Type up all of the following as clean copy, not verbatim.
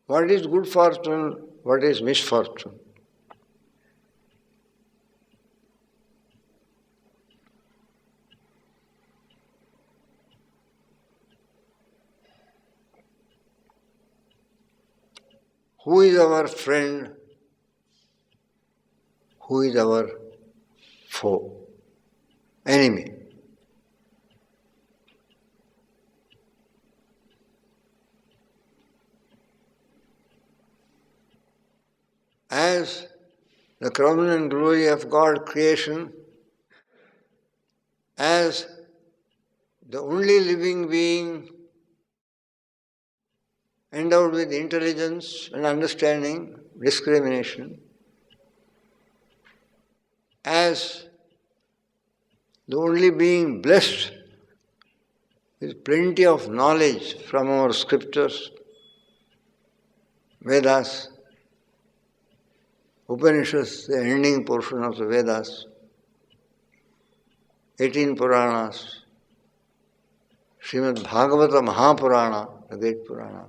What is good fortune? What is misfortune? Who is our friend? Who is our foe? Enemy. As the crown and glory of God creation, as the only living being endowed with intelligence and understanding, discrimination, as the only being blessed with plenty of knowledge from our scriptures, Vedas, Upanishads, the ending portion of the Vedas, 18 Puranas, Srimad Bhagavata Mahapurana, the great Purana,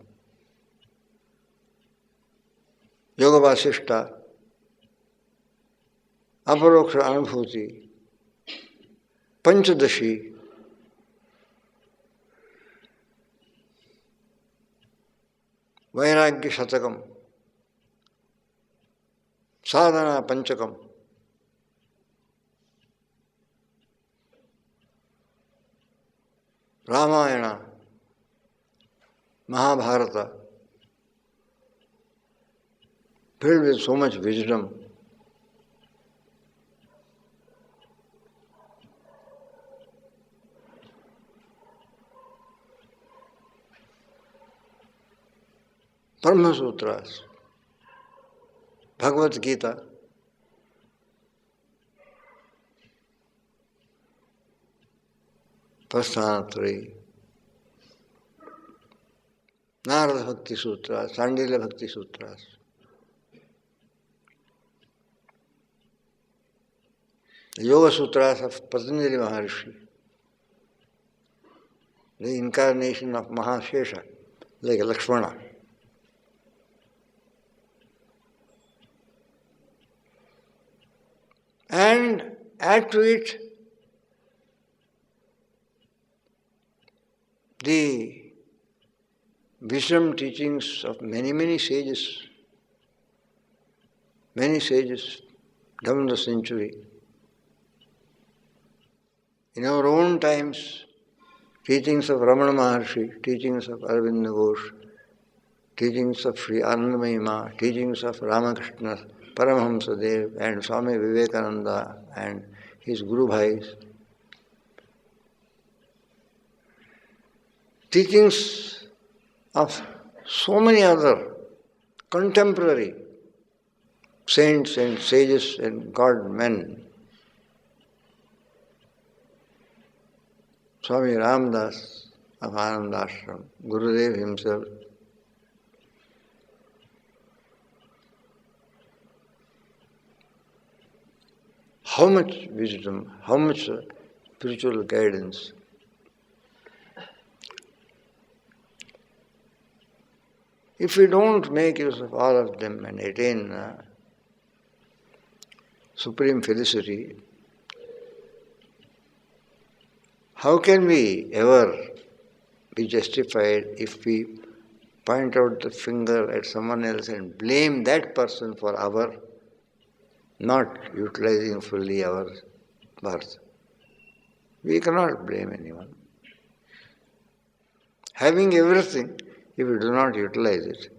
Yoga Vasishta, Aparoksha Anubhuti, Panchadashi, Vairagya Shatakam, Sadhana Panchakam, Ramayana, Mahabharata, filled with so much wisdom. Brahma Sutras, Bhagavad Gita, Prasthanatraya, Narada Bhakti Sutras, Sandila Bhakti Sutras. The Yoga Sutras of Patanjali Maharishi, the incarnation of Mahashesha, like Lakshmana. And add to it the wisdom teachings of many sages down the century. In our own times, teachings of Ramana Maharshi, teachings of Arvinda Ghosh, teachings of Sri Anandamayi Ma, teachings of Ramakrishna, Paramahamsa Dev and Swami Vivekananda and his Guru Bhais, teachings of so many other contemporary saints and sages and God men. Swami Ramdas of Ananda Ashram, Gurudev himself. How much wisdom, how much spiritual guidance. If we don't make use of all of them and attain supreme felicity, how can we ever be justified if we point out the finger at someone else and blame that person for our not utilizing fully our birth? We cannot blame anyone. Having everything, if we do not utilize it,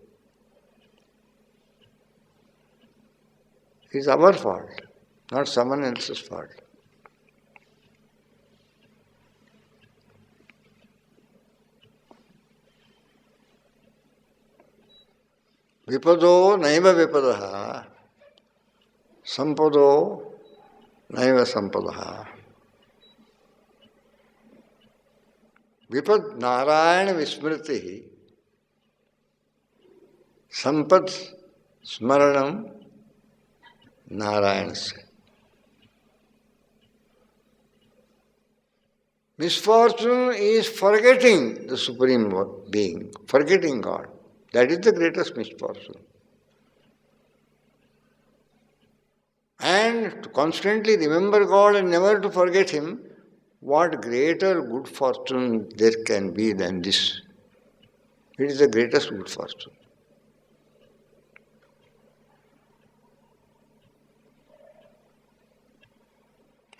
it's our fault, not someone else's fault. Vipado naiva vipadaha, sampado naiva sampadaha. Vipad Narayana Vismriti, Sampad Smaranam Narayanasya. Misfortune is forgetting the Supreme Being, forgetting God. That is the greatest misfortune. And to constantly remember God and never to forget Him, what greater good fortune there can be than this? It is the greatest good fortune.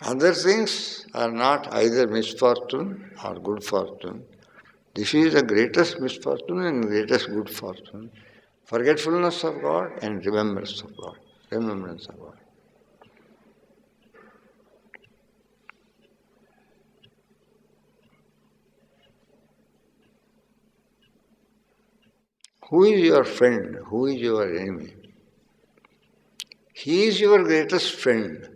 Other things are not either misfortune or good fortune. This is the greatest misfortune and greatest good fortune. Forgetfulness of God and remembrance of God. Remembrance of God. Who is your friend? Who is your enemy? He is your greatest friend.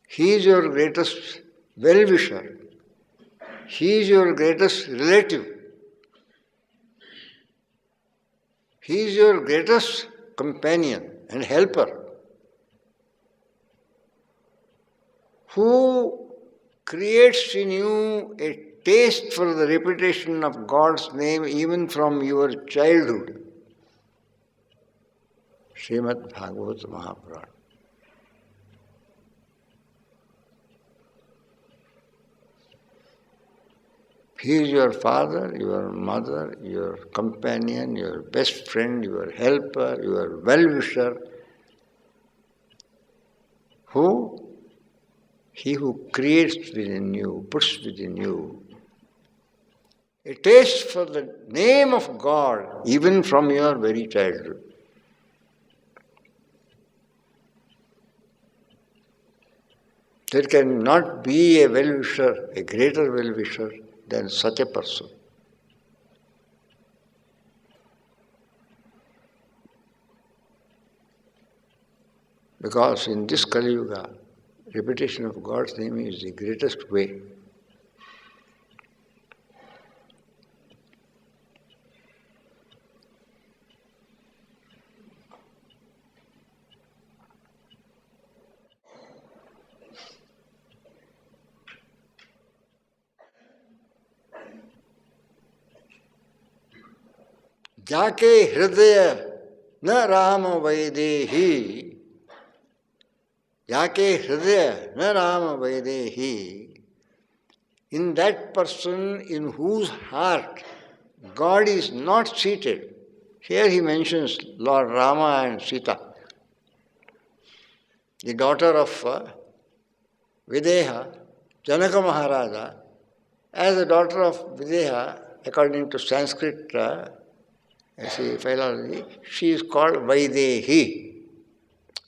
He is your greatest well-wisher. He is your greatest relative. He is your greatest companion and helper, who creates in you a taste for the repetition of God's name even from your childhood. Srimad Bhagavata Mahapurana. He is your father, your mother, your companion, your best friend, your helper, your well-wisher. Who? He who creates within you, puts within you a taste for the name of God even from your very childhood. There cannot be a well-wisher, a greater well-wisher than such a person. Because in this Kali Yuga, repetition of God's name is the greatest way. जाके हृदय न राम वैदेही, जाके हृदय न Ram Vaidehi, in that person in whose heart God is not seated. Here he mentions Lord Rama and Sita, the daughter of Videha, Janaka Maharaja. As the daughter of Videha, according to Sanskrit philology, she is called Vaidehi.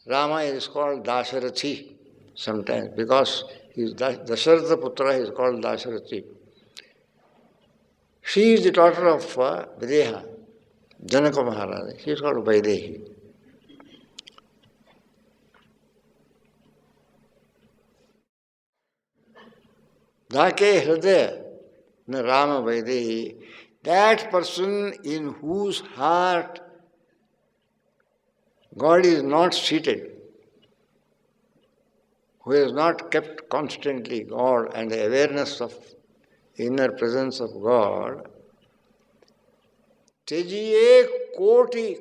Rama is called Dasharathi sometimes because his Dasharatha Putra is called Dasharathi. She is the daughter of Videha, Janaka Maharaja. She is called Vaidehi. Dhake Hridaya na Rama Vaidehi. That person in whose heart God is not seated, who has not kept constantly God and the awareness of inner presence of God, Tejiye koti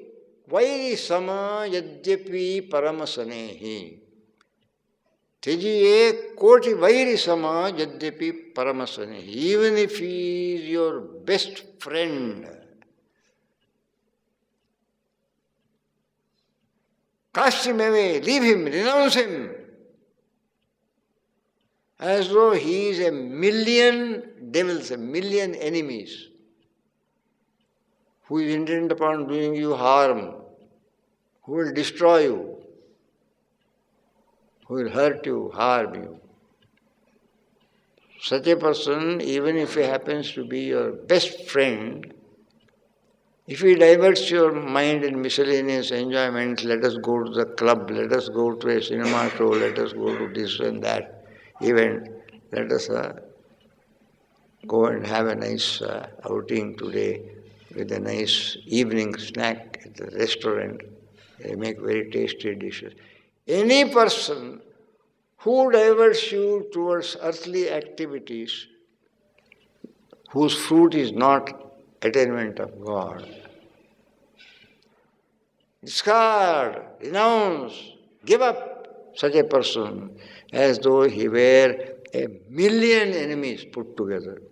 vairi sama yadyapi paramasanehi. Tejiye koti vairi sama yadyapi paramasanehi. Even if he is your best friend, cast him away, leave him, renounce him, as though he is a million devils, a million enemies, who is intent upon doing you harm, who will destroy you, who will hurt you, harm you. Such a person, even if he happens to be your best friend, if he diverts your mind in miscellaneous enjoyment, let us go to the club, let us go to a cinema show, let us go to this and that event, let us go and have a nice outing today with a nice evening snack at the restaurant. They make very tasty dishes. Any person who diverts you towards earthly activities, whose fruit is not attainment of God. Discard, renounce, give up such a person as though he were a million enemies put together.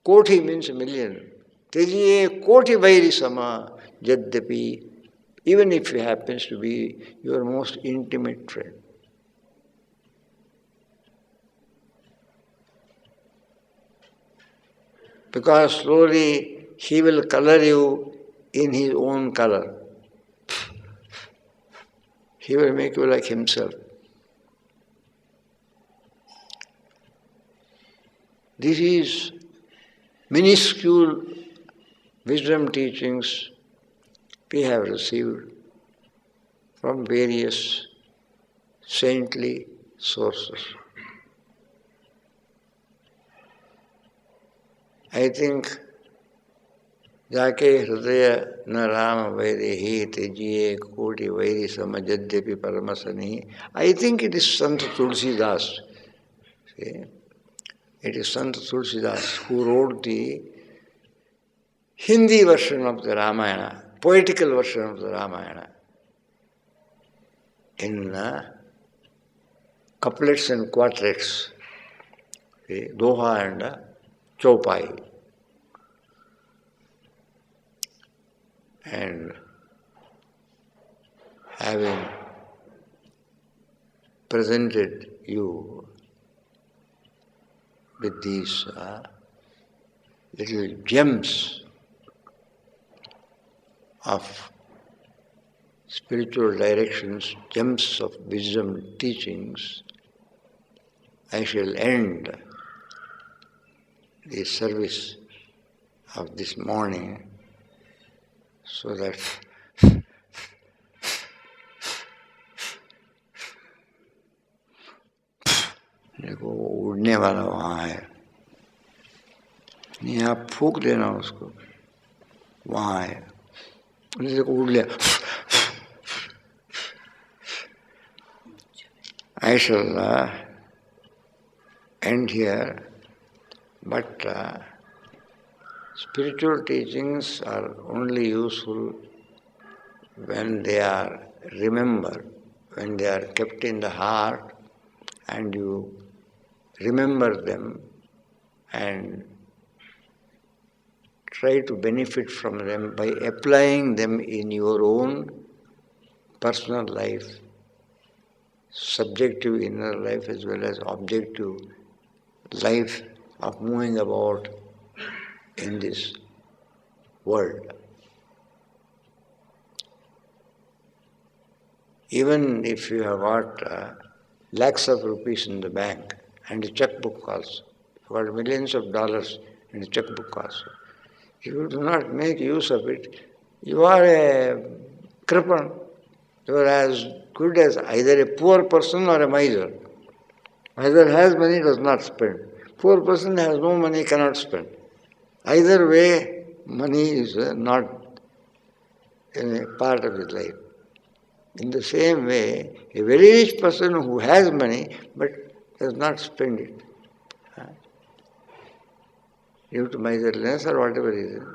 Koti means a million. Tejiye koti vairi sama jadyapi, even if he happens to be your most intimate friend. Because slowly he will color you in his own color. He will make you like himself. This is minuscule wisdom teachings we have received from various saintly sources. I think Jake Hridaya na Rama Vaidehi Tejiye Koti Vairi Samajadyapi Paramasani. I think it is Sant Tulsidas. See? It is Sant Tulsidas who wrote the Hindi version of the Ramayana, poetical version of the Ramayana, in couplets and quartets, Doha and Chaupai. And having presented you with these little gems of spiritual directions, gems of wisdom teachings, I shall end the service of this morning so that देखो उड़ने वाला वहाँ है, नहीं आप फूंक देना उसको, वहाँ है, देखो उड़ लिया. I shall end here, but spiritual teachings are only useful when they are remembered, when they are kept in the heart and you remember them and try to benefit from them by applying them in your own personal life, subjective inner life as well as objective life of moving about in this world. Even if you have got lakhs of rupees in the bank and a checkbook also, you have got millions of dollars in a checkbook also, if you do not make use of it, you are a cripple. You are as good as either a poor person or a miser. Miser has money, does not spend. Poor person has no money, cannot spend. Either way, money is not a part of his life. In the same way, a very rich person who has money but does not spend it, due to miserliness or whatever reason,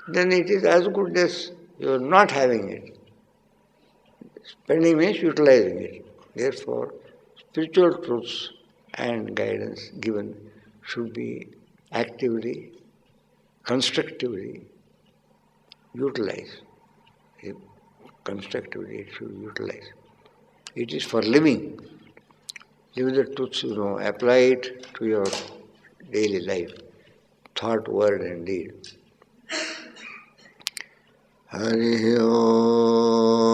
then it is as good as you are not having it. Spending means utilizing it. Therefore, spiritual truths and guidance given should be actively, constructively utilized. Constructively it should be utilized. It is for living. Live the truths, apply it to your daily life, thought, word and deed. Hari Om.